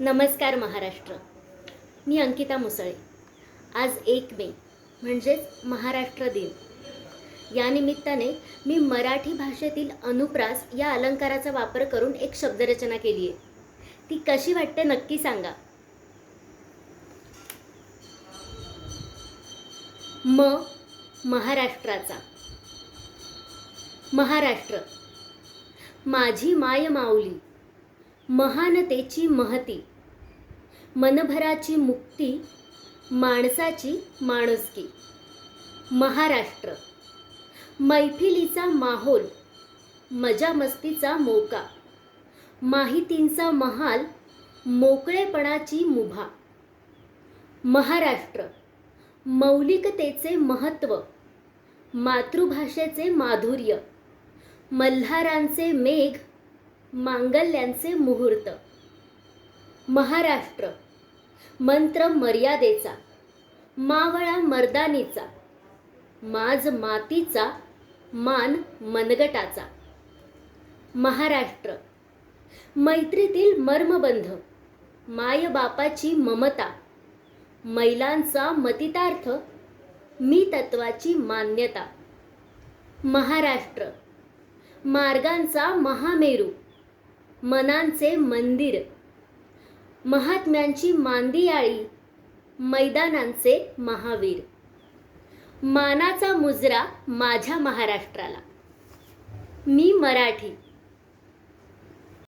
नमस्कार महाराष्ट्र. मी अंकिता मुसळे. आज 1 मे म्हणजेच महाराष्ट्र दिन. या निमित्ताने मी मराठी भाषेतील अनुप्रास या अलंकाराचा वापर करून एक शब्दरचना केली आहे. ती कशी वाटते नक्की सांगा. महाराष्ट्राचा. महाराष्ट्र माझी माय माऊली, महानतेची महती, मनभराची मुक्ती, माणसाची माणुसकी. महाराष्ट्र मैफिलीचा माहोल, मजा मस्तीचा मोका, माहितींचा महाल, मोकळेपणाची मुभा. महाराष्ट्र मौलिकतेचे महत्त्व, मातृभाषेचे माधुर्य, मल्हारांचे मेघ, मांगल्यांचे मुहूर्त. महाराष्ट्र मंत्र मर्यादेचा, मावळा मर्दानीचा, माज मातीचा, मान मनगटाचा. महाराष्ट्र मैत्रीतील मर्मबंध, मायबापाची ममता, मैलांचा मतितार्थ, मी तत्वाची मान्यता. महाराष्ट्र मार्गांचा महामेरू, मनांचे मंदिर, महात्म्यांची मांदियाळी, मैदानांचे महावीर. मानाचा मुजरा माझ्या महाराष्ट्राला. मी मराठी.